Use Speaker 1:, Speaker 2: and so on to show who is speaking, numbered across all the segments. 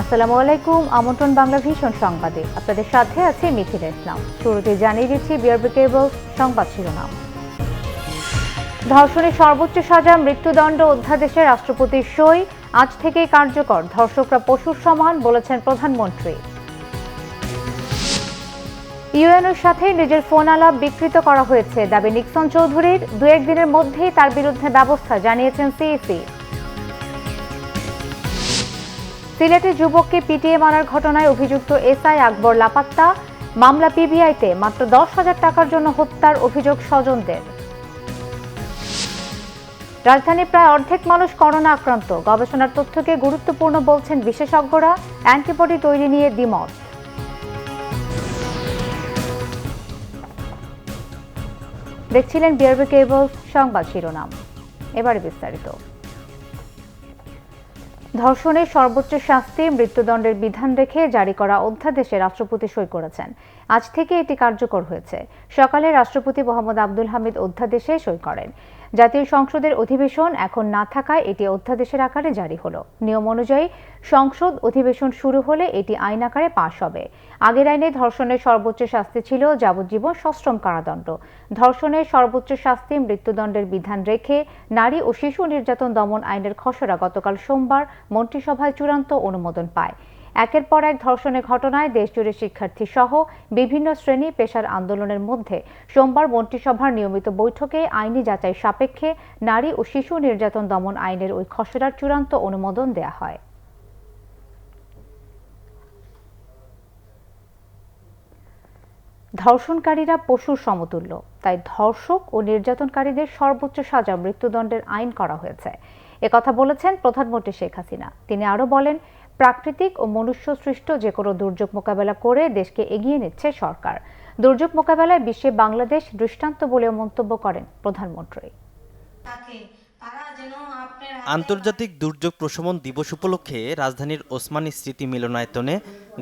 Speaker 1: আসসালামু আলাইকুম। আমন্ত্রণ বাংলা ভিশন সংবাদে আপনাদের সাথে আছে মিথিলা ইসলাম। শুরুতে জানিয়ে দিচ্ছি বিআরবি কেবল সংবাদ শিরোনাম। ধর্ষণের সর্বোচ্চ সাজা মৃত্যুদণ্ড অধ্যাদেশে রাষ্ট্রপতির সই, আজ থেকেই কার্যকর। ধর্ষকরা পশুর সমান বলেছেন প্রধানমন্ত্রী। ইউএনওর সাথে নিজের ফোন আলাপ বিকৃত করা হয়েছে দাবি নিক্সন চৌধুরীর। 2-1 দিনের মধ্যেই তার বিরুদ্ধে ব্যবস্থা জানিয়েছেন সিইসি। সিলেটে যুবককে পিটিয়ে মারার ঘটনায় অভিযুক্ত এসআই আকবর লাপাত্তা। মামলা পিবিআইতে। মাত্র 10,000 টাকার জন্য হত্যার অভিযোগ স্বজনদের। রাজধানী প্রায় অর্ধেক মানুষ করোনা আক্রান্ত। গবেষণার তথ্যকে গুরুত্বপূর্ণ বলছেন বিশেষজ্ঞরা। অ্যান্টিবডি তৈরি নিয়ে দ্বিমত। দেখছিলেন বিআরবি কেবল সংবাদ শিরোনাম। এবারে বিস্তারিত। ধর্ষণের সর্বোচ্চ শাস্তি মৃত্যুদণ্ডের বিধান রেখে জারি করা অধ্যাদেশে রাষ্ট্রপতি সই করেছেন। আজ থেকে এটি কার্যকর হয়েছে। সকালে রাষ্ট্রপতি মোহাম্মদ আব্দুল হামিদ অধ্যাদেশে সই করেন। জাতীয় সংসদের অধিবেশন এখন না থাকায় এটি অধ্যাদেশের আকারে জারি হলো। নিয়ম অনুযায়ী সংসদ অধিবেশন শুরু হলে এটি আইন আকারে পাশ হবে। আগের আইনে ধর্ষণের সর্বোচ্চ শাস্তি ছিল যাবজ্জীবন সশ্রম কারাদণ্ড। ধর্ষণের সর্বোচ্চ শাস্তি মৃত্যুদণ্ডের বিধান রেখে নারী ও শিশু নির্যাতন দমন আইনের খসড়া গতকাল সোমবার মন্ত্রিসভায় চূড়ান্ত অনুমোদন পায়। একের পর এক ধর্ষণের ঘটনায় দেশজুড়ে শিক্ষার্থী সহ বিভিন্ন শ্রেণী পেশার আন্দোলনের মধ্যে সোমবার মন্ত্রিসভার নিয়মিত বৈঠকে আইনি যাচাই সাপেক্ষে নারী ও শিশু নির্যাতন দমন আইনের ওই খসড়ার চূড়ান্ত অনুমোদন দেয়া হয়। ধর্ষণকারীরা পশুর সমতুল্য, তাই ধর্ষক ও নির্যাতনকারীদের সর্বোচ্চ সাজা মৃত্যুদণ্ডের আইন করা হয়েছে। একথা বলেছেন প্রধানমন্ত্রী শেখ হাসিনা। তিনি আরও বলেন, প্রাকৃতিক ও মনুষ্য সৃষ্ট যে কোনো দুর্যোগ মোকাবেলা করে দেশকে এগিয়ে নিচ্ছে সরকার। দুর্যোগ মোকাবেলায় বিশ্বে বাংলাদেশ দৃষ্টান্ত বলেও মন্তব্য করেন প্রধানমন্ত্রী।
Speaker 2: আন্তর্জাতিক দুর্যোগ প্রশমন দিবস উপলক্ষে রাজধানীর ওসমানী স্মৃতি মিলনায়তনে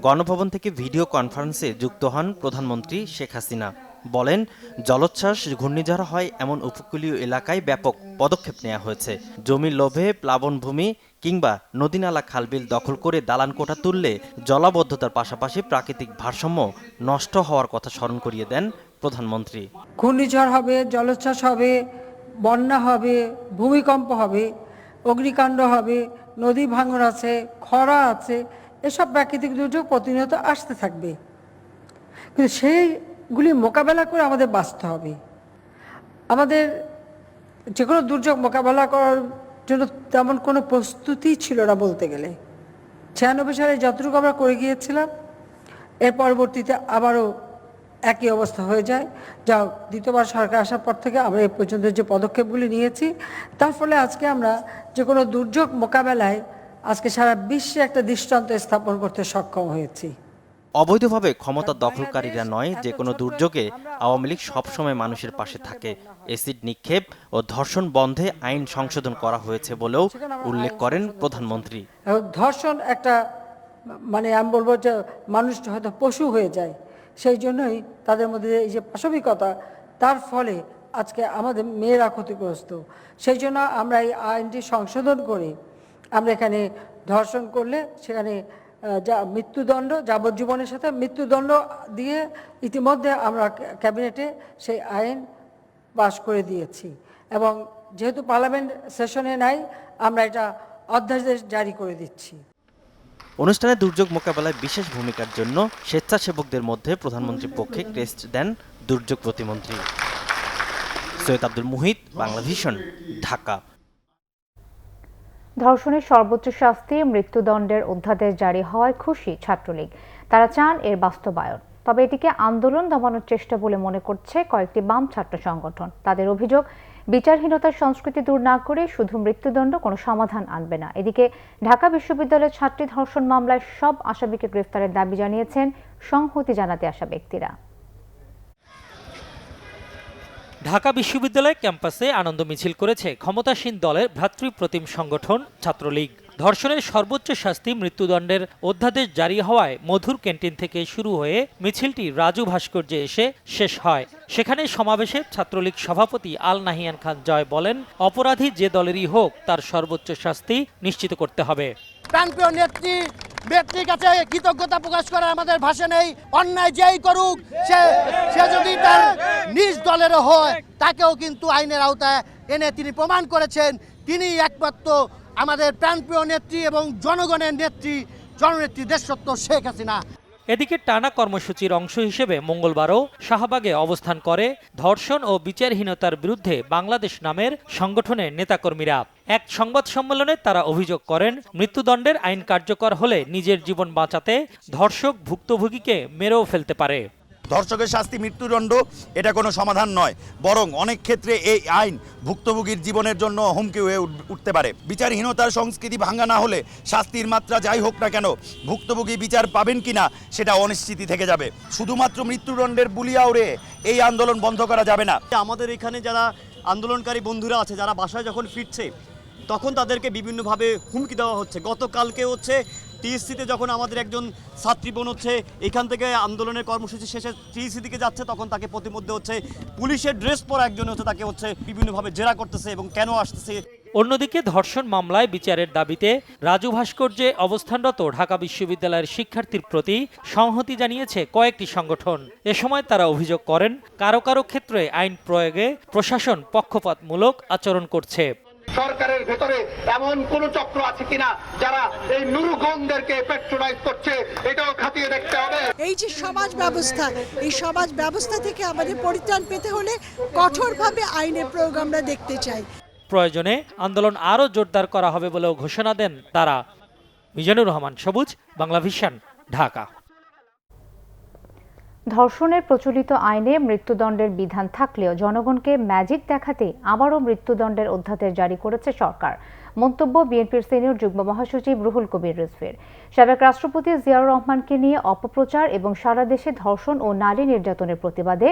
Speaker 2: গণভবন থেকে ভিডিও কনফারেন্সে যুক্ত হন প্রধানমন্ত্রী শেখ হাসিনা। বলেন, জলোচ্ছ্বাস ঘূর্ণিঝড় হয় এমন উপকূলীয় এলাকায় ব্যাপক পদক্ষেপ নেওয়া হয়েছে। জমির লোভে প্লাবনভূমি কিংবা নদীনালা খালবিল দখল করে দালান কোঠা তুললে জলাবদ্ধতার পাশাপাশি প্রাকৃতিক ভারসাম্য নষ্ট হওয়ার কথা স্মরণ করিয়ে দেন প্রধানমন্ত্রী।
Speaker 3: ঘূর্ণিঝড় হবে, জলোচ্ছ্বাস হবে, বন্যা হবে, ভূমিকম্প হবে, অগ্নিকাণ্ড হবে, নদী ভাঙন আছে, খরা আছে, এসব প্রাকৃতিক দুর্যোগ প্রতিনিয়ত আসতে থাকবে। কিন্তু সেইগুলি মোকাবেলা করে আমাদের বাঁচতে হবে। আমাদের যে কোনো দুর্যোগ মোকাবেলা করার জন্য তেমন কোনো প্রস্তুতি ছিল না বলতে গেলে। 96 সালে যতটুকু আমরা করে গিয়েছিলাম, এর পরবর্তীতে আবারও একই অবস্থা হয়ে যায়। যা দ্বিতীয়বার সরকার আসার পর থেকে আমরা এই পর্যন্ত যে পদক্ষেপগুলি নিয়েছি, তার ফলে আজকে আমরা যে কোনো দুর্যোগ মোকাবেলায় আজকে সারা বিশ্বে একটা দৃষ্টান্ত স্থাপন করতে সক্ষম হয়েছি।
Speaker 2: অবৈধভাবে ক্ষমতা দখলকারীরা নয়, যে কোনো দুর্যোগে আওয়ামী লীগ সবসময় মানুষের পাশে থাকে। এসিড নিক্ষেপ ও ধর্ষণ বন্ধে আইন সংশোধন করা হয়েছে বলেও উল্লেখ করেন প্রধানমন্ত্রী।
Speaker 3: ধর্ষণ একটা আমি বলবো যে মানুষ হয়তো পশু হয়ে যায়, সেই জন্যই তাদের মধ্যে এই যে পাশবিকতা, তার ফলে আজকে আমাদের মেয়েরা ক্ষতিগ্রস্ত। সেই জন্য আমরা এই আইনটি সংশোধন করে আমরা এখানে ধর্ষণ করলে সেখানে মৃত্যুদণ্ড, যাবজ্জীবনের সাথে মৃত্যুদণ্ড দিয়ে ইতিমধ্যে আমরা ক্যাবিনেটে সেই আইন পাস করে দিয়েছি এবং যেহেতু পার্লামেন্ট সেশনে নাই, আমরা এটা অধ্যাদেশ জারি করে দিচ্ছি।
Speaker 2: অনুষ্ঠানে দুর্যোগ মোকাবেলায় বিশেষ ভূমিকার জন্য স্বেচ্ছাসেবকদের মধ্যে প্রধানমন্ত্রীর পক্ষে ক্রেস্ট দেন দুর্যোগ প্রতিমন্ত্রী। সৈয়দ আব্দুল মুহিত, বাংলা ভিশন, ঢাকা।
Speaker 1: ধর্ষণের সর্বোচ্চ শাস্তি মৃত্যুদণ্ডের অধ্যাদেশ জারি হওয়ায় খুশি ছাত্রলীগ। তারা চান এর বাস্তবায়ন। তবে এটিকে আন্দোলন দমানোর চেষ্টা বলে মনে করছে কয়েকটি বাম ছাত্র সংগঠন। তাদের অভিযোগ, বিচারহীনতার সংস্কৃতি দূর না করে শুধু মৃত্যুদণ্ড কোনো সমাধান আনবে না। এদিকে ঢাকা বিশ্ববিদ্যালয়ের ছাত্রী ধর্ষণ মামলায় সব আসামিকে গ্রেফতারের দাবি জানিয়েছেন সংহতি জানাতে আসা ব্যক্তিরা।
Speaker 4: ঢাকা বিশ্ববিদ্যালয় ক্যাম্পাসে আনন্দ মিছিল করেছে ক্ষমতাসীন দলের ভ্রাতৃপ্রতিম সংগঠন ছাত্রলীগ। ধর্ষণের সর্বোচ্চ শাস্তি মৃত্যুদণ্ডের অধ্যাদেশ জারি হওয়ায় মধুর ক্যান্টিন থেকে শুরু হয়ে মিছিলটি রাজু ভাস্কর্যে এসে শেষ হয়। সেখানে সমাবেশে ছাত্রলীগ সভাপতি আল নাহিয়ান খান জয় বলেন, অপরাধী যে দলেরই হোক তার সর্বোচ্চ শাস্তি নিশ্চিত করতে হবে।
Speaker 5: প্রাণপ্রিয় নেত্রী ব্যক্তির কাছে কৃতজ্ঞতা প্রকাশ করার আমাদের ভাষা নেই। অন্যায় যেই করুক সে যদি তার নিজ দলেরও হয় তাকেও কিন্তু আইনের আওতায় এনে তিনি প্রমাণ করেছেন তিনি একমাত্র আমাদের প্রাণপ্রিয় নেত্রী এবং জনগণের নেত্রী জননেত্রী দেশরত্ন শেখ হাসিনা।
Speaker 4: এদিকে টানা কর্মসূচির অংশ হিসেবে মঙ্গলবারও শাহবাগে অবস্থান করে ধর্ষণ ও বিচারহীনতার বিরুদ্ধে বাংলাদেশ নামের সংগঠনের নেতাকর্মীরা। এক সংবাদ সম্মেলনে তারা অভিযোগ করেন, মৃত্যুদণ্ডের আইন কার্যকর হলে নিজের জীবন বাঁচাতে ধর্ষক ভুক্তভোগীকে মেরেও ফেলতে পারে।
Speaker 6: ধর্ষকের শাস্তি মৃত্যুদণ্ড এটা কোনো সমাধান নয়, বরং অনেক ক্ষেত্রে এই আইন ভুক্তভোগীর জীবনের জন্য হুমকি হয়ে উঠতে পারে। বিচারহীনতার সংস্কৃতি ভাঙা না হলে শাস্তির মাত্রা যাই হোক না কেন ভুক্তভোগী বিচার পাবেন কিনা সেটা অনিশ্চিতই থেকে যাবে। শুধুমাত্র মৃত্যুদণ্ডের বুলিয়া উড়ে এই আন্দোলন বন্ধ করা যাবে না।
Speaker 7: আমাদের এখানে যারা আন্দোলনকারী বন্ধুরা আছে, যারা বাসায় যখন ফিরছে তখন তাদেরকে বিভিন্নভাবে হুমকি দেওয়া হচ্ছে। গতকালকে হচ্ছে টিএসসিতে যখন আমাদের একজন ছাত্রী বোন হচ্ছে এখান থেকে আন্দোলনের কর্মসূচি শেষে টিএসসি দিকে যাচ্ছে, তখন তাকে প্রতিমধ্যে হচ্ছে পুলিশের ড্রেস পরা একজন হচ্ছে তাকে হচ্ছে বিভিন্নভাবে জেরা করতেছে এবং কেন আসতেছে।
Speaker 4: অন্যদিকে ধর্ষণ মামলায় বিচারের দাবিতে রাজু ভাস্কর্যে অবস্থানরত ঢাকা বিশ্ববিদ্যালয়ের শিক্ষার্থীর প্রতি সংহতি জানিয়েছে কয়েকটি সংগঠন। এ সময় তারা অভিযোগ করেন, কারো কারো ক্ষেত্রে আইন প্রয়োগে প্রশাসন পক্ষপাতমূলক আচরণ করছে।
Speaker 8: সরকারের ভেতরে এমন কোন চক্র আছে কিনা যারা এই নুরুগণদেরকে পেট্রোনাইজ করছে, এটাও খতিয়ে দেখতে হবে।
Speaker 9: এই যে সমাজ ব্যবস্থা, এই সমাজ ব্যবস্থা থেকে আমাদের পরিত্রাণ পেতে হলে কঠোরভাবে আইনের প্রয়োগ আমরা দেখতে চাই।
Speaker 4: প্রয়োজনে আন্দোলন আরও জোরদার করা হবে বলেও ঘোষণা দেন তারা। মিজানুর রহমান সবুজ, বাংলা ভিশন, ঢাকা।
Speaker 1: ধর্ষণের প্রচলিত আইনে মৃত্যুদণ্ডের বিধান থাকলেও জনগণকে ম্যাজিক দেখাতে আবারও মৃত্যুদণ্ডের অধ্যাদেশ জারি করেছে সরকার। মন্তব্য বিএনপির সিনিয়র যুগ্ম মহাসচিব রুহুল কবির রিজভীর। সাবেক রাষ্ট্রপতি জিয়াউর রহমানকে নিয়ে অপপ্রচার এবং সারা দেশে ধর্ষণ ও নারী নির্যাতনের প্রতিবাদে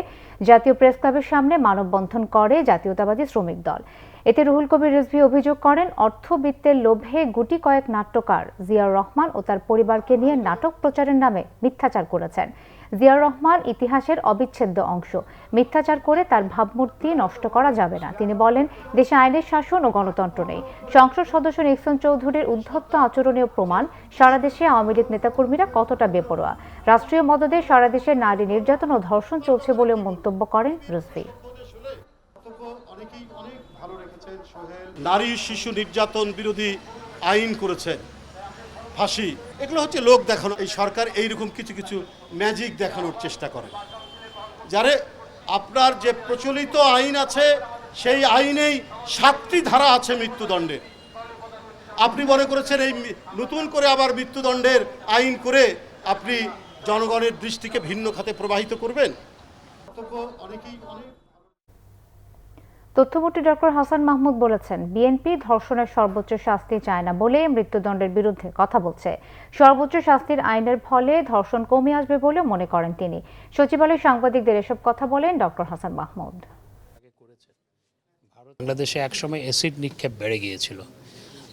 Speaker 1: জাতীয় প্রেস ক্লাবের সামনে মানববন্ধন করে জাতীয়তাবাদী শ্রমিক দল। এতে রুহুল কবির রিজভী অভিযোগ করেন, অর্থবিত্তের লোভে গুটি কয়েক নাট্যকার জিয়াউর রহমান ও তার পরিবারকে নিয়ে নাটক প্রচারের নামে মিথ্যাচার করেছেন। জিয়াউর রহমান ইতিহাসের অবিচ্ছেদ্য অংশ, মিথ্যাচার করে তার ভাবমূর্তি নষ্ট করা যাবে না। তিনি বলেন, দেশে আইনের শাসন ও গণতন্ত্র নেই। সংসদ সদস্য নিক্সন চৌধুরীর উদ্ধত্ত আচরণীয় প্রমাণ সারা দেশে আওয়ামী লীগ নেতাকর্মীরা কতটা বেপরোয়া। রাষ্ট্রীয় মদদে সারা দেশে নারী নির্যাতন ও ধর্ষণ চলছে বলে মন্তব্য করেন রিজভী।
Speaker 10: নারী শিশু নির্যাতন বিরোধী আইন করেছেন, ফাঁসি, এগুলো হচ্ছে লোক দেখানো। এই সরকার এইরকম কিছু কিছু ম্যাজিক দেখানোর চেষ্টা করে, যারে আপনার যে প্রচলিত আইন আছে সেই আইনেই 7টি ধারা আছে মৃত্যুদণ্ডের। আপনি মনে করেছেন এই নতুন করে আবার মৃত্যুদণ্ডের আইন করে আপনি জনগণের দৃষ্টিকে ভিন্ন খাতে প্রবাহিত করবেন।
Speaker 1: তথ্যমন্ত্রী ডক্টর হাসান মাহমুদ বলেছেন, বিএনপি ধর্ষণের সর্বোচ্চ শাস্তি চায় না বলে মৃত্যুদণ্ডের বিরুদ্ধে কথা বলছে। সর্বোচ্চ শাস্তির আইনের ফলে ধর্ষণ কমে আসবে বলে মনে করেন তিনি। সচিবালয়ে সাংবাদিকদের এসব কথা বলেন ডক্টর হাসান মাহমুদ।
Speaker 11: বাংলাদেশে একসময় অ্যাসিড নিক্ষেপ বেড়ে গিয়েছিল,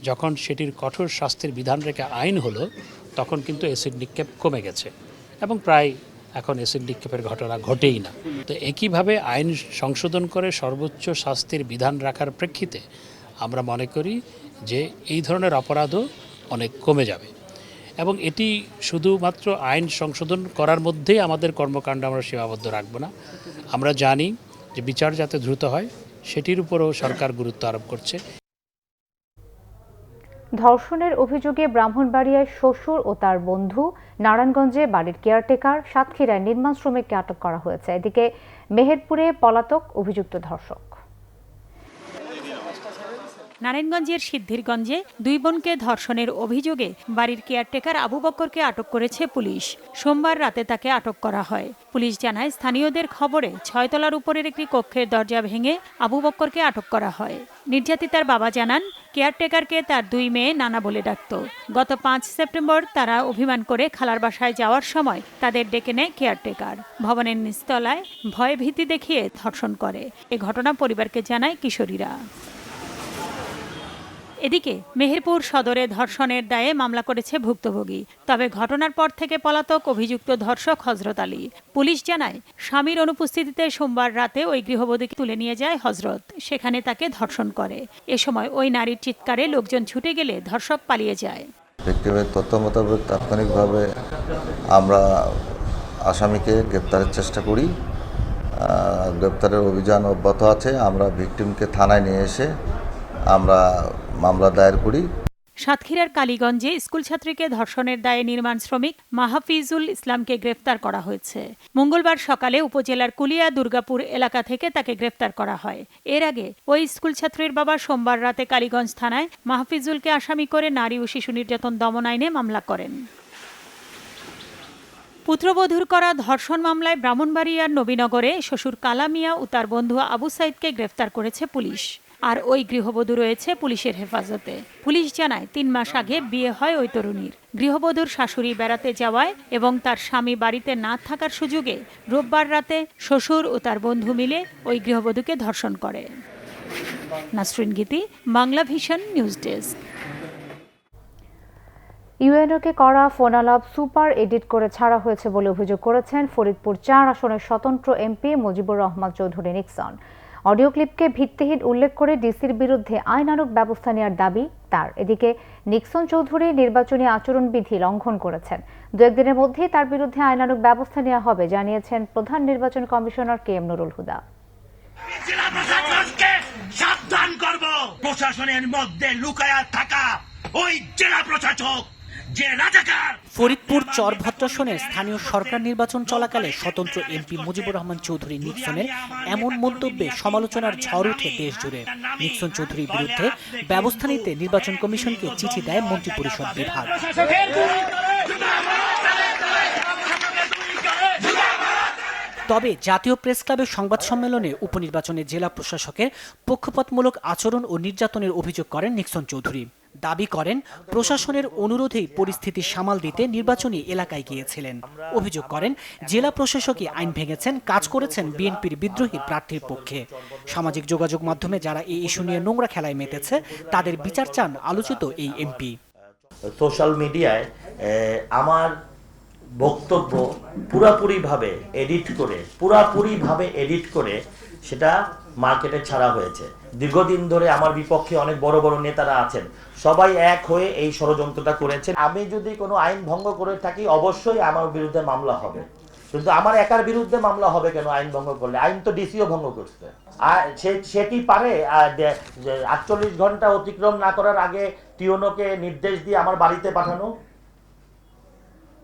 Speaker 11: যখন সেটির কঠোর শাস্তির বিধান রেখে আইন হলো তখন কিন্তু অ্যাসিড নিক্ষেপ কমে গেছে এবং প্রায় এখন অ্যাসিড নিক্ষেপের ঘটনা ঘটেই না। তো একইভাবে আইন সংশোধন করে সর্বোচ্চ শাস্তির বিধান রাখার প্রেক্ষিতে আমরা মনে করি যে এই ধরনের অপরাধও অনেক কমে যাবে এবং এটি শুধুমাত্র আইন সংশোধন করার মধ্যেই আমাদের কর্মকাণ্ড আমরা সীমাবদ্ধ রাখব না। আমরা জানি যে বিচার যাতে দ্রুত হয় সেটির উপরও সরকার গুরুত্ব আরোপ করছে।
Speaker 1: ধর্ষণের অভিযোগে ব্রাহ্মণবাড়িয়ায় শ্বশুর ও তার বন্ধু, নারায়ণগঞ্জে বাড়ির কেয়ারটেকার, সাতক্ষীরায় নির্মাণ শ্রমিককে আটক করা হয়েছে। এদিকে মেহেরপুরে পলাতক অভিযুক্ত ধর্ষক।
Speaker 12: নারায়ণগঞ্জের সিদ্ধিরগঞ্জে দুই বোনকে ধর্ষণের অভিযোগে বাড়ির কেয়ারটেকার আবু বক্করকে আটক করেছে পুলিশ। সোমবার রাতে তাকে আটক করা হয়। পুলিশ জানায়, স্থানীয়দের খবরে 6 তলার উপরের একটি কক্ষের দরজা ভেঙে আবু বক্করকে আটক করা হয়। নির্যাতিতার বাবা জানান, কেয়ারটেকারকে তার 2 মেয়ে নানা বলে ডাকত। গত 5 সেপ্টেম্বর তারা অভিমান করে খালার বাসায় যাওয়ার সময় তাদের ডেকে নেয় কেয়ারটেকার। ভবনের নিচতলায় ভয় ভীতি দেখিয়ে ধর্ষণ করে। এ ঘটনা পরিবারকে জানায় কিশোরীরা। এদিকে মেহেরপুর সদরে ধর্ষণের দায়ে মামলা করেছে ভুক্তভোগী। তবে ঘটনার পর থেকে পলাতক অভিযুক্ত ধর্ষক হজরত আলী। পুলিশ জানায়, স্বামীর অনুপস্থিতিতে সোমবার রাতে ওই গৃহবধূকে তুলে নিয়ে যায় হজরত। সেখানে তাকে ধর্ষণ করে। এ সময় ওই নারীর চিৎকারে লোকজন ছুটে গেলে ধর্ষক পালিয়ে যায়।
Speaker 13: ভিক্টিমের তথ্য মোতাবেক তাৎক্ষণিকভাবে আমরা আসামিকে গ্রেপ্তারের চেষ্টা করি। গ্রেপ্তারের অভিযান অব্যাহত আছে। আমরা ভিকটিমকে থানায় নিয়ে এসে আমরা মামলা দায়ের করি।
Speaker 12: সাতক্ষীরার কালীগঞ্জে স্কুল ছাত্রীকে ধর্ষণের দায়ে নির্মাণ শ্রমিক মাহফিজুল ইসলামকে গ্রেফতার করা হয়েছে। মঙ্গলবার সকালে উপজেলার কুলিয়া দুর্গাপুর এলাকা থেকে তাকে গ্রেফতার করা হয়। এর আগে ওই স্কুল ছাত্রীর বাবা সোমবার রাতে কালীগঞ্জ থানায় মাহফিজুলকে আসামি করে নারী ও শিশু নির্যাতন দমন আইনে মামলা করেন। পুত্রবধূর করা ধর্ষণ মামলায় ব্রাহ্মণবাড়িয়ার নবীনগরে শ্বশুর কালামিয়া ও তার বন্ধু আবু সাইদকে গ্রেফতার করেছে পুলিশ। আর ওই গৃহবধূ রয়েছে পুলিশের হেফাজতে। পুলিশ জানায় 3 মাস আগে বিয়ে হয় ওই তরুণীর। গৃহবধূর শাশুড়ি বেড়াতে যাওয়ায় এবং তার স্বামী বাড়িতে না থাকার সুযোগে রোববার রাতে শ্বশুর ও তার বন্ধু মিলে ওই গৃহবধূকে ধর্ষণ করে। নাসরিন গীতি, বাংলা ভিশন নিউজ ডেস্ক।
Speaker 1: ইউএনওকে করা ফোনালাপ সুপার এডিট করে ছাড়া হয়েছে বলে অভিযোগ করেছেন ফরিদপুর 4 আসনের স্বতন্ত্র এমপি মুজিবুর রহমান চৌধুরী নিক্সন। অডিও ক্লিপকে ভিত্তিহীন উল্লেখ করে ডিসির বিরুদ্ধে আইনানুগ ব্যবস্থা নেওয়ার দাবি তার। এদিকে নিক্সন চৌধুরী নির্বাচনী আচরণবিধি লঙ্ঘন করেছেন। 2-1 দিনের মধ্যেই তার বিরুদ্ধে আইনানুগ ব্যবস্থা নেওয়া হবে জানিয়েছেন প্রধান নির্বাচন কমিশনার KM নুরুল হুদা।
Speaker 14: সাবধান করব, প্রশাসনের মধ্যে লুকায়া থাকা ওই জেলা প্রশাসক
Speaker 15: ফরিদপুর চরভদ্রাসনের স্থানীয় সরকার নির্বাচন চলাকালে স্বতন্ত্র এমপি মুজিবুর রহমান চৌধুরী নিক্সনের এমন মন্তব্যে সমালোচনার ঝড় ওঠে দেশ জুড়ে। নিক্সন চৌধুরীর বিরুদ্ধে ব্যবস্থা নিতে নির্বাচন কমিশনকে চিঠি দেয় মন্ত্রিপরিষদ বিভাগ। তবে জাতীয় প্রেস ক্লাবের সংবাদ সম্মেলনে উপনির্বাচনে জেলা প্রশাসকের পক্ষপাতমূলক আচরণ ও নির্যাতনের অভিযোগ করেন নিক্সন চৌধুরী। দাবি করেন প্রশাসনের অনুরোধেই পরিস্থিতি সামাল দিতে নির্বাচনী এলাকায় গিয়েছিলেন। অভিযোগ করেন জেলা প্রশাসকই আইন ভেঙেছেন, কাজ করেছেন বিএনপির বিদ্রোহী প্রার্থীর পক্ষে। সামাজিক যোগাযোগ মাধ্যমে যারা এই ইস্যু নিয়ে নোংরা খেলায় মেতেছে তাদের বিচার চান আলোচিত এই এমপি।
Speaker 16: সোশ্যাল মিডিয়ায় আমার বক্তব্য পুরাপুরিভাবে এডিট করে সেটা মার্কেটে ছাড়া হয়েছে। দীর্ঘদিন ধরে আমার বিপক্ষে অনেক বড় বড় নেতারা আছেন, সবাই এক হয়ে এই ষড়যন্ত্রটা করেছেন। আমি যদি কোনো আইন ভঙ্গ করে থাকি অবশ্যই আমার বিরুদ্ধে মামলা হবে, কিন্তু আমার একার বিরুদ্ধে মামলা হবে কেন? আইন ভঙ্গ করলে আইন তো ডিসিও ভঙ্গ করতে, আর সেটি পারে 48 ঘন্টা অতিক্রম না করার আগে টিওনোকে নির্দেশ দিয়ে আমার বাড়িতে পাঠানো।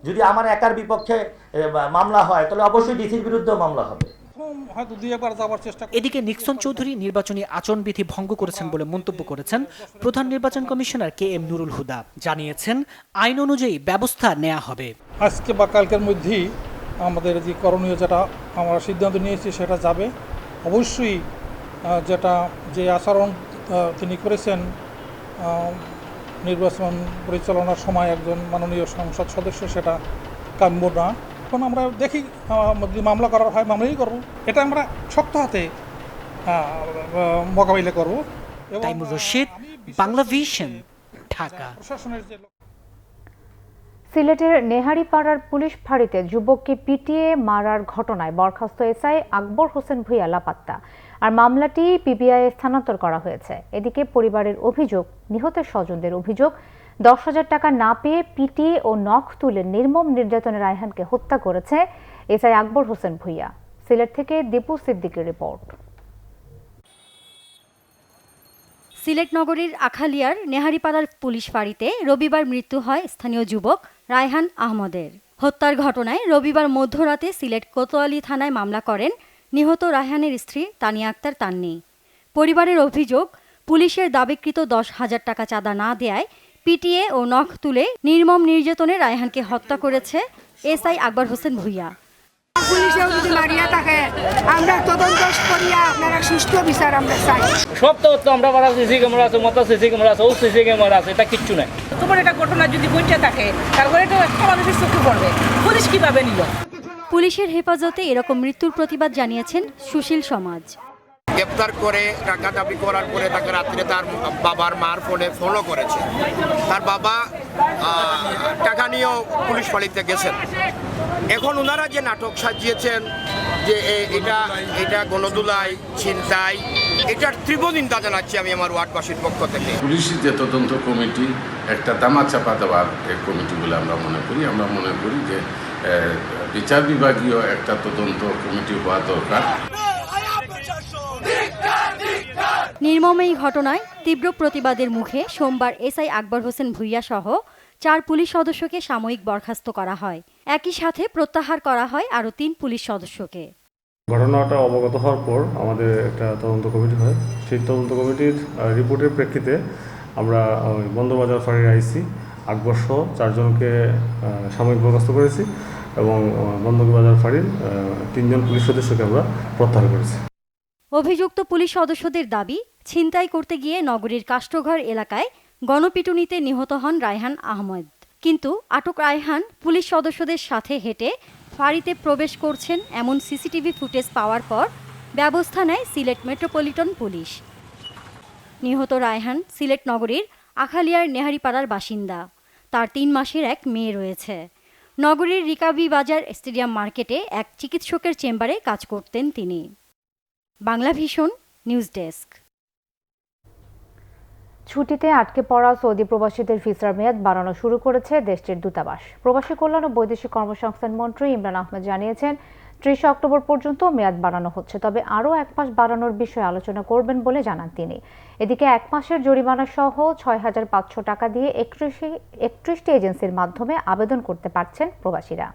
Speaker 16: যদি আমার একার বিপক্ষে মামলা হয় তাহলে অবশ্যই ডিসির বিরুদ্ধেও মামলা হবে।
Speaker 15: এদিকে নিক্সন চৌধুরী নির্বাচনী আচরণবিধি ভঙ্গ করেছেন বলে মন্তব্য করেছেন প্রধান নির্বাচন কমিশনার KM নুরুল হুদা। জানিয়েছেন আইন অনুযায়ী ব্যবস্থা নেওয়া হবে।
Speaker 17: আজকে বা কালকের মধ্যেই আমাদের যে করণীয় যেটা আমরা সিদ্ধান্ত নিয়েছি সেটা যাবে। অবশ্যই যে আচরণ তিনি করেছেন নির্বাচন পরিচালনার সময় একজন মাননীয় সংসদ সদস্য, সেটা কাম্য না। এখন আমরা দেখি যদি মামলা করার হয় মামলাই করব, এটা আমরা শক্ত হাতে মোকাবিলা করব।
Speaker 15: তাইমুর রশিদ, বাংলা ভিশন, ঢাকা।
Speaker 1: সিলেটের নেহারিপাড়ার পুলিশ ফাঁড়িতে যুবককে পিটিয়ে মারার ঘটনায় বরখাস্ত এসআই আকবর হোসেন ভূঁইয়া লাপাত্তা। আর মামলাটি পিবিআইয়ে স্থানান্তর করা হয়েছে। এদিকে পরিবারের অভিযোগ, নিহতের স্বজনদের অভিযোগ 10,000 টাকা না পেয়ে পিটিয়ে ও নখ তুলে নির্মম নির্যাতনে রায়হানকে হত্যা করেছে এসআই আকবর হোসেন ভূঁইয়া। সিলেট থেকে দীপু সিদ্দিকের রিপোর্ট।
Speaker 18: সিলেট নগরীর আখালিয়ার নেহারিপাড়ার পুলিশ ফাঁড়িতে রবিবার মৃত্যু হয় স্থানীয় যুবক রায়হান আহমদের। হত্যার ঘটনায় রবিবার মধ্যরাতে সিলেট কোতোয়ালি থানায় মামলা করেন নিহত রায়হানের স্ত্রী তানিয়া আক্তার তান্নি। পরিবারের অভিযোগ, পুলিশের দাবিকৃত 10,000 টাকা চাঁদা না দেয়ায় পিটিয়ে ও নখ তুলে নির্মম নির্যাতনে রায়হানকে হত্যা করেছে এসআই আকবর হোসেন ভূঁইয়া।
Speaker 19: পুলিশেও যদি মারিয়া থাকে আমরা তদন্ত করিয়া আপনারা সুষ্ঠু বিচার আমরা চাই।
Speaker 20: সব তো আমরা বাড়া সিসি ক্যামেরা আছে, মতো সিসি ক্যামেরা আছে, ও সিসি ক্যামেরা আছে, এটা কিচ্ছু নাই।
Speaker 21: তোমার এটা ঘটনা যদি বইটা থাকে তারপরে তো একটা মানুষের চোখে পড়বে, পুলিশ কিভাবে নিল?
Speaker 18: পুলিশের হেফাজতে এরকম মৃত্যুর প্রতিবাদ জানিয়েছেন সুশীল সমাজ।
Speaker 22: গ্রেপ্তার করে টাকা দাবি করার পরে তাকে রাত্রে তার বাবার মার ফোনে ফলো করেছে। তার বাবা টাকা নিয়েও পুলিশ ফাঁড়িতে গেছেন। এখন ওনারা যে নাটক সাজিয়েছেন যে এটা গণদুলাই, ছিনতাই, এটার তীব্র নিন্দা জানাচ্ছি আমি আমার ওয়ার্ডবাসীর পক্ষ থেকে।
Speaker 2: পুলিশের যে তদন্ত কমিটি একটা তামাচাপা দেওয়ার কমিটি বলে আমরা মনে করি যে বিচার বিভাগীয় একটা তদন্ত কমিটি হওয়া দরকার।
Speaker 18: নির্মম এই ঘটনায় তীব্র প্রতিবাদের মুখে সোমবার এসআই আকবর হোসেন ভুইয়া সহ 4 পুলিশ সদস্যকে সাময়িক বরখাস্ত করা হয়। একই সাথে প্রত্যাহার করা হয় আরও 3 পুলিশ সদস্যকে।
Speaker 3: ঘটনাটা অবগত হওয়ার পর আমাদের একটা তদন্ত কমিটি হয়। সেই তদন্ত কমিটির রিপোর্টের প্রেক্ষিতে আমরা বন্দরবাজার ফাঁড়ির আইসি আকবর সহ 4 জনকে সাময়িক বরখাস্ত করেছি এবং বন্দরবাজার ফাঁড়ির 3 জন পুলিশ সদস্যকে আমরা প্রত্যাহার করেছি।
Speaker 18: অভিযুক্ত পুলিশ সদস্যদের দাবি, ছিনতাই করতে গিয়ে নগরীর কাষ্ঠঘর এলাকায় গণপিটুনিতে নিহত হন রায়হান আহমেদ। কিন্তু আটক রায়হান পুলিশ সদস্যদের সাথে হেঁটে ফাঁড়িতে প্রবেশ করছেন এমন সিসিটিভি ফুটেজ পাওয়ার পর ব্যবস্থা নেয় সিলেট মেট্রোপলিটন পুলিশ। নিহত রায়হান সিলেট নগরীর আখালিয়ার নেহারিপাড়ার বাসিন্দা। তার 3 মাসের এক মেয়ে রয়েছে। নগরীর রিকাবি বাজার স্টেডিয়াম মার্কেটে এক চিকিৎসকের চেম্বারে কাজ করতেন তিনি। Bangla vision news desk.
Speaker 1: ছুটিতে আটকে পড়া সৌদি প্রবাসীদের ভিসার মেয়াদ বাড়ানো শুরু করেছে দেশটির দূতাবাস। প্রবাসী কল্যাণ ও বৈদেশিক কর্মসংস্থান মন্ত্রী ইমরান আহমেদ জানিয়েছেন, 30 অক্টোবর পর্যন্ত মেয়াদ বাড়ানো হচ্ছে, তবে আরও 1 মাস বাড়ানোর বিষয়ে আলোচনা করবেন বলে জানান তিনি। এদিকে 1 মাসের জরিমানা সহ 6,500 টাকা দিয়ে 31টি এজেন্সির মাধ্যমে আবেদন করতে পারছেন প্রবাসীরা।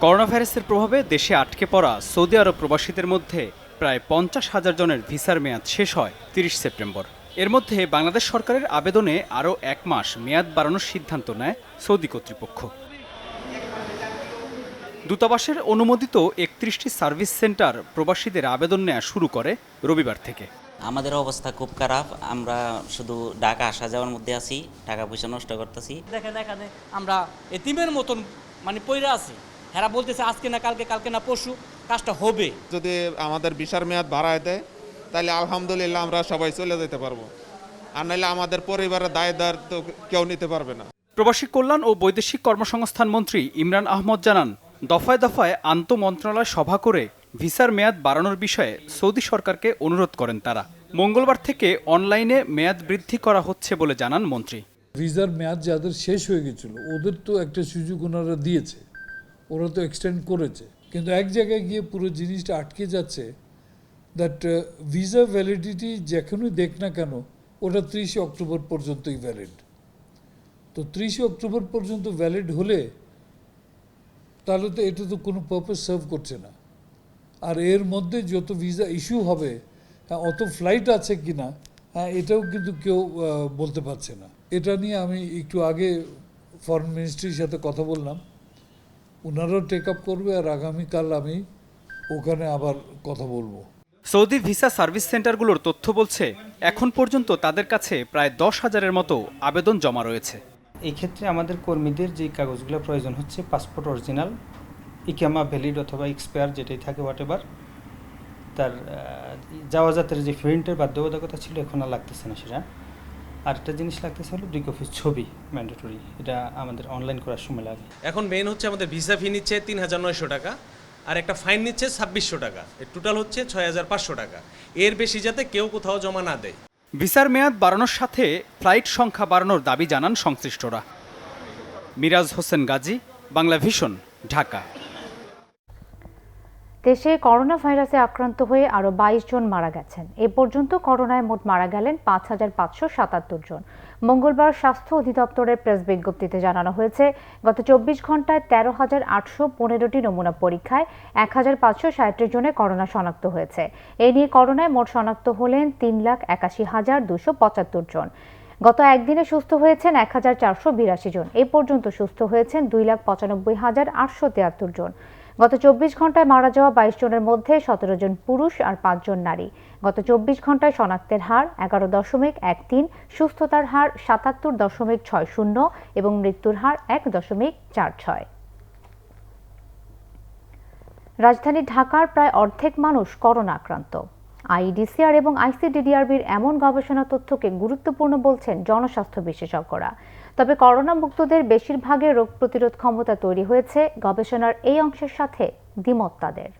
Speaker 23: করোনা ভাইরাসের প্রভাবে দেশে আটকে পড়া সৌদি আরব প্রবাসীদের মধ্যে প্রায় 50,000 জনের ভিসার মেয়াদ শেষ হয় 30 সেপ্টেম্বর। এর মধ্যে বাংলাদেশ সরকারের আবেদনে আরও 1 মাস মেয়াদ বাড়ানোর সিদ্ধান্ত নেয় সৌদি কর্তৃপক্ষ। দূতাবাসের অনুমোদিত 31টি সার্ভিস সেন্টার প্রবাসীদের আবেদন নেওয়া শুরু করে রবিবার থেকে।
Speaker 24: আমাদের অবস্থা খুব খারাপ, আমরা শুধু ঢাকা আসা যাওয়ার মধ্যে আছি, টাকা পয়সা নষ্ট করতেছি।
Speaker 25: দেখা আমরা এতিমের মতন পয়রা আছি। এরা বলতেছে আজকে না কালকে, কালকে না পরশু কাজটা হবে।
Speaker 26: যদি আমাদের ভিসার মেয়াদ বাড়ায় দেয় তাহলে আলহামদুলিল্লাহ আমরা সবাই চলে যেতে পারবো, আর নাহলে আমাদের পরিবারের দায়দার তো কেউ নিতে পারবে না।
Speaker 23: প্রবাসী কল্যাণ ও বৈদেশিক কর্মসংস্থান মন্ত্রী ইমরান আহমদ জানান, দফায় দফায় আন্তঃ মন্ত্রণালয় সভা করে ভিসার মেয়াদ বাড়ানোর বিষয়ে সৌদি সরকারকে অনুরোধ করেন তারা। মঙ্গলবার থেকে অনলাইনে মেয়াদ বৃদ্ধি করা হচ্ছে বলে জানান মন্ত্রী।
Speaker 27: ভিসার মেয়াদ যাদের শেষ হয়ে গেছিল ওদের তো একটা সুযোগ ওনারা দিয়েছে, ওরা তো এক্সটেন্ড করেছে, কিন্তু এক জায়গায় গিয়ে পুরো জিনিসটা আটকে যাচ্ছে। দ্যাট ভিসা ভ্যালিডিটি যেখানেই দেখ না কেন ওটা 30 অক্টোবর পর্যন্তই ভ্যালিড। তো 30 অক্টোবর পর্যন্ত ভ্যালিড হলে তাহলে তো এটা তো কোনো পারপাস সার্ভ করছে না। আর এর মধ্যে যত ভিসা ইস্যু হবে, অত ফ্লাইট আছে কি না এটাও কিন্তু কেউ বলতে পারছে না। এটা নিয়ে আমি একটু আগে ফরেন মিনিস্ট্রির সাথে কথা বললাম, ওনারাও টেক আপ করবে, আর আগামীকাল আমি ওখানে আবার কথা বলবো।
Speaker 23: সৌদি ভিসা সার্ভিস সেন্টারগুলোর তথ্য বলছে, এখন পর্যন্ত তাদের কাছে প্রায় 10,000-এর মতো আবেদন জমা রয়েছে।
Speaker 28: এই ক্ষেত্রে আমাদের কর্মীদের যে কাগজগুলো প্রয়োজন হচ্ছে, পাসপোর্ট অরিজিনাল, ইকামা ভ্যালিড অথবা এক্সপায়ার যেটাই থাকে হোয়াটএভার, তার যাওয়া যাত্রার যে প্রিন্টের বাধ্যবাধকতা ছিল এখন আর লাগতেছে না সেটা। আর একটা জিনিস লাগতেছে হলো 2 কপি ছবি ম্যান্ডেটরি, এটা আমাদের অনলাইন করার সময় লাগে।
Speaker 29: এখন মেইন হচ্ছে আমাদের ভিসা ফি নিচ্ছে 3,900 টাকা, আর একটা ফাইন নিচ্ছে 2,600 টাকা, এর টোটাল হচ্ছে 6,500 টাকা। এর বেশি যাতে কেউ কোথাও জমা না দেয়।
Speaker 23: ভিসার মেয়াদ বাড়ানোর সাথে ফ্লাইট সংখ্যা বাড়ানোর দাবি জানান সংশ্লিষ্টরা। মিরাজ হোসেন গাজী, বাংলা ভিশন, ঢাকা।
Speaker 1: দেশে করোনা ভাইরাসে আক্রান্ত হয়ে আরও 22 জন মারা গেছেন। এ পর্যন্ত করোনায় মোট মারা গেলেন 5,577 জন। মঙ্গলবার স্বাস্থ্য অধিদপ্তরের প্রেস বিজ্ঞপ্তিতে জানানো হয়েছে, গত 24 ঘন্টায় 13,815টি নমুনা পরীক্ষায় 1,537 জনে করোনা শনাক্ত হয়েছে। এ নিয়ে করোনায় মোট শনাক্ত হলেন 3,81,275 জন। গত একদিনে সুস্থ হয়েছেন 1,482 জন। এ পর্যন্ত সুস্থ হয়েছেন 2,95,873 জন। গত 24 ঘন্টায় মারা যাওয়া 22 জনের মধ্যে 17 জন পুরুষ আর 5 জন নারী। গত 24 ঘন্টায় শনাক্তের হার 11.13, সুস্থতার হার 77.60 এবং মৃত্যুর হার 1.46। রাজধানী ঢাকার প্রায় অর্ধেক মানুষ করোনা আক্রান্ত। আইইডিসিআর এবং আইসিডিডিআরবির এমন গবেষণা তথ্যকে গুরুত্বপূর্ণ বলছেন জনস্বাস্থ্য বিশেষজ্ঞরা। তবে করোনা মুক্তদের বেশিরভাগের রোগ প্রতিরোধ ক্ষমতা তৈরি হয়েছে গবেষণার এই অংশের সাথে দ্বিমত তাদের।